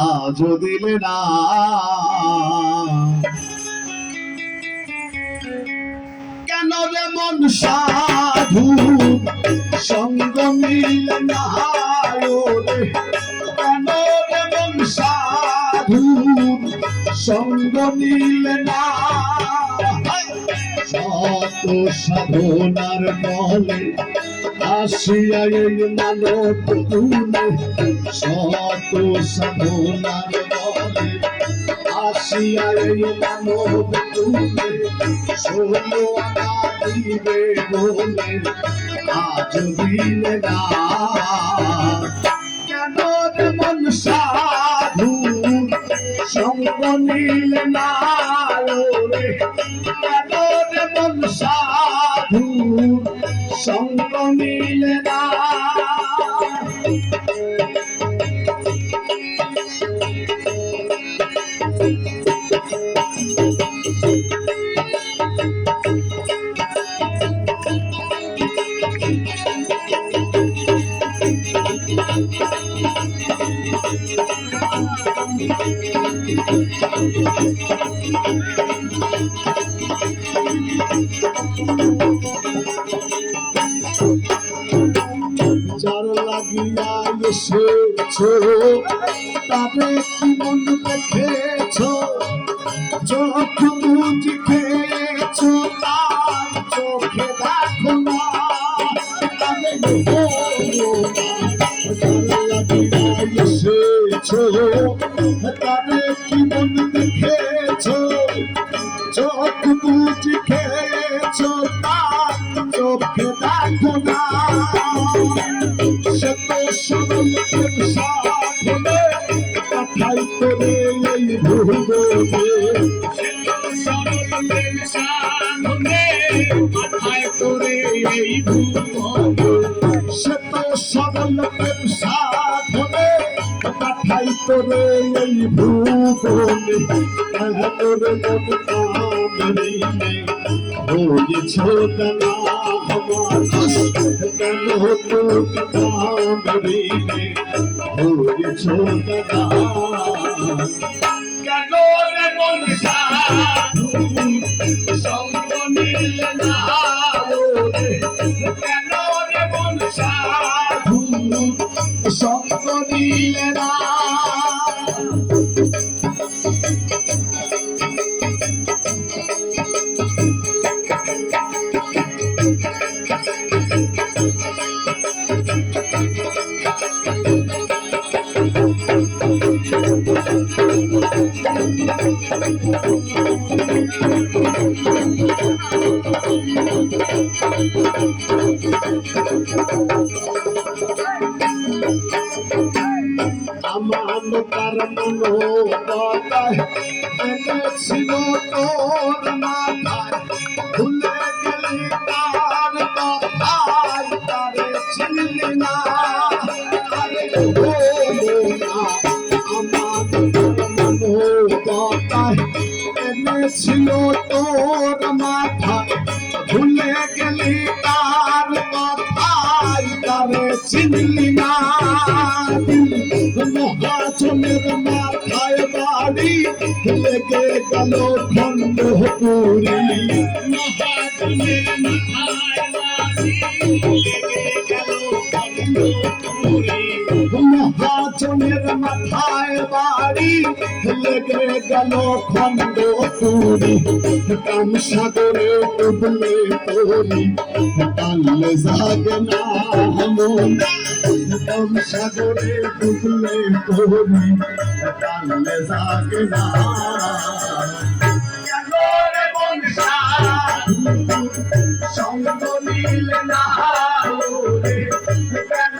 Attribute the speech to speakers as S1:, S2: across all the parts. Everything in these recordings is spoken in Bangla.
S1: আজও দিলে না কেন রে মন সাধু সঙ্গ মিলে না রে কেন রে মন সাধু সঙ্গ মিলে না শত সাধনার ফলে আসিয়া এই মানব তুলে শত সাধনার ফলে আসিয়া এই মানব তুলে ষোলো আনা দিবে বলে আজ দিলে না কেন রে মন সাধু সঙ্গ নিলে না রে কেন রে মন সাধু সঙ্গ নিলে না যার লাগিয়া এসেছো তবে কি মন দেখেছো চোখ বুঝি খেয়েছো তাই চোখে দেখো না তবে যার লাগিয়া এসেছো তবে কি মন দেখেছো চোখ বুঝি খেয়েছো তাই চোখে দেখো না শত সরল সাধনে কাঠাই করে এই ভুবনে শত সরল সাধনে কাঠাই করে এই ভুবনে শত সরল সাধনে কাঠাই করে এই ভুবনে তোরে মন কামড়ি হয়েছ না আমার কেন তোকে কামড়ি হয়েছ না কেন রে মন সাধু সঙ্গ নিলে না রে কেন রে মন সাধু সঙ্গ নিলে না আমার তার মনো কথায় এনেছিল তোর মাথায় ভুলে গেলি তার কথায় তারে চিনলি না আরে আমার তার মনো কথায় এনেছিল তোর মাথায় ভুলে গেলি তার কথায় তারে চিনলি না মহাজনের মাথায় বাড়ি লেগে গেল খণ্ডপুরি মহাজনের মাথায় বাড়ি লেগে গেল খণ্ডপুরি মহাজনের মাথায় বাড়ি লেগে গেল খণ্ডপুরি কাম সাগরে ডুবলে পড়ি কালে জাগে না মন কাম সাগরে ডুবলে পড়ি কালে জাগে না কেন রে মন সাধু সঙ্গ নিলে না রে কেন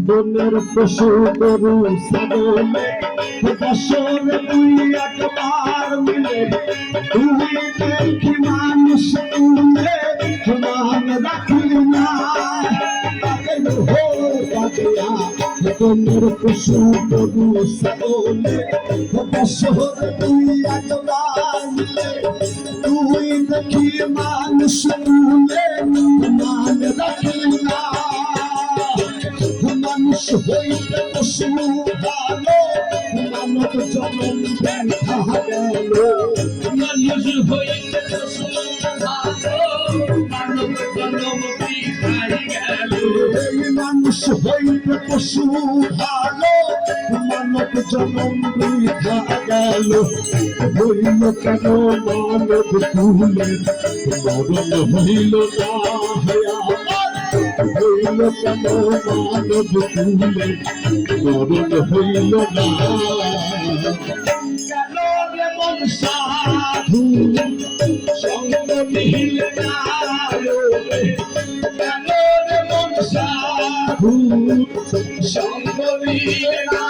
S1: বনের পশু গরু ছাগলে বছরে দুই একবার মিলে তুই দেখি মানুষ মান রাখলি না তোমার পশু গরু ছাগলে বছর তুই তুই দেখি মানুষ তুলে মান রাখলি না মানুষ হইতে পশু ভালো মানব জনম দেখা গেল
S2: মানুষ হইতে পশু ভালো মানব জনম বিখাই গেল
S1: মানুষ হইতে পশু ভালো মানব জনম দেখা গেল হইল কেন মানব তুলে মরণ হইল না হইল কেন মানব তুলে মরণ হইল না কেন রে মন সাধু সঙ্গ মিল না কেন রে মন সাধু সঙ্গ মিল না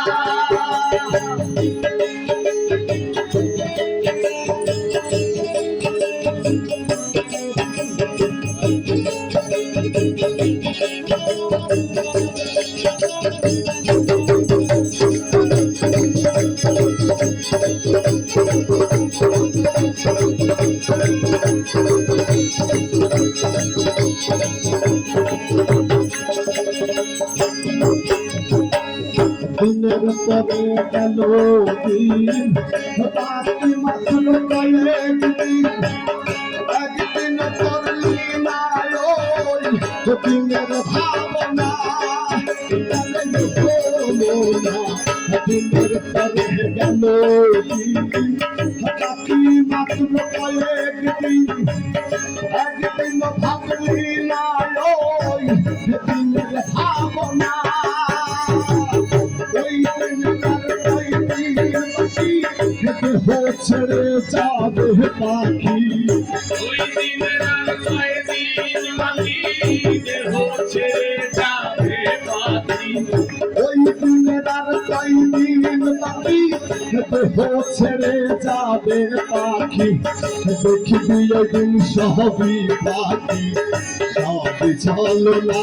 S1: দিনের পরে গেল দিন বাকি মাত্র কয়েকদিন একদিন করলি না দিনের ভাবনা দিনের পরে গেল দিন বাকি মাত্র কয়েকদিন একদিন ভাবলি না দিনের ভাবনা ছেড়ে যাবে পাখি
S2: ওই দিনের আর কয়দিন বাকি দেহ ছেড়ে যাবে পাখি
S1: ওই দিনের আর কয়দিন বাকি দেহ ছেড়ে যাবে পাখি দেখবি ওদিন সবই পাখি সবই চলো না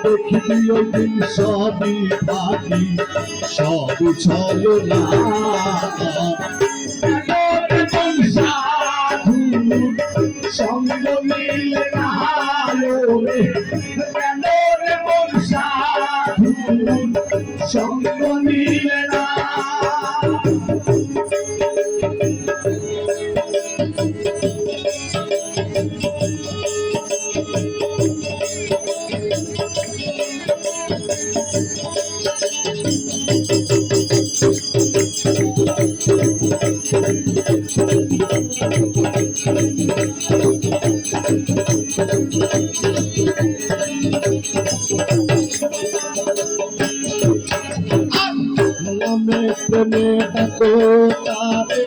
S1: দেখবি ওদিন সবই পাখি সবই চলো না সঙ্গ মিলে না কেন রে মন সাধু সঙ্গ মিলে না প্রেমে ডাকো তারে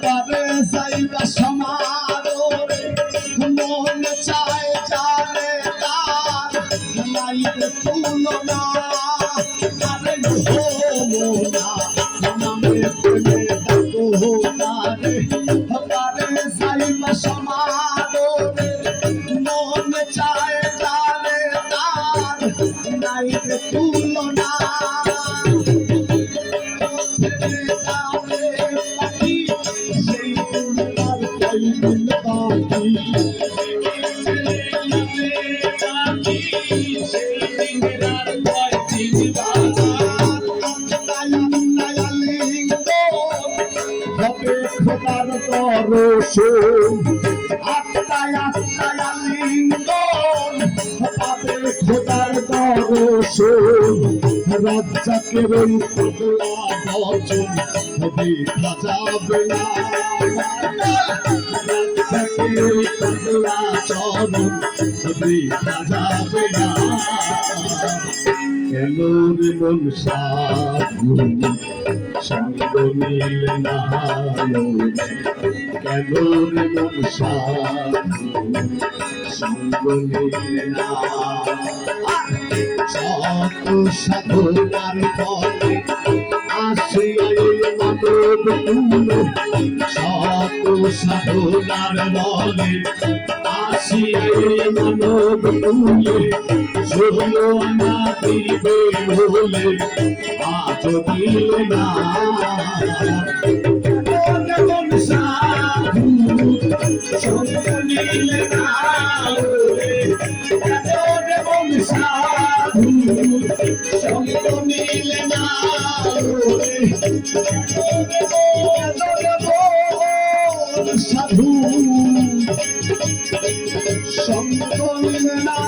S1: তারে যাইবা সমারোহে মন চায় জানে তার নাইতে তুলনা আরে হো মোনা নামে প্রেমে ডাকো তারে তারে যাইবা সমারোহে মন চায় জানে তার নাইতে তুলনা খোদার দর্শন আত্মায় আত্মায় লিঙ্গন পাবে খোদার দর্শন রাজ্জাকের ওই পাগলা বচন দেখা যাবে না রাজ্জাকের ওই পাগলা চরণ দেখা যাবে না কেন রে মন সাধু সঙ্গ মিলে না কেন রে মন সাধু সঙ্গ মিলে না শত সাধনার পরে আসিয়া মানব তুলে শত সাধনার বলে আসিয়া মানব তুলে ষোলো আনা দিবে বলে আজ দিলে না মন সাধু সঙ্গ নিলে না মন সাধু সঙ্গ নিলে না সাধু সঙ্গ নিলে না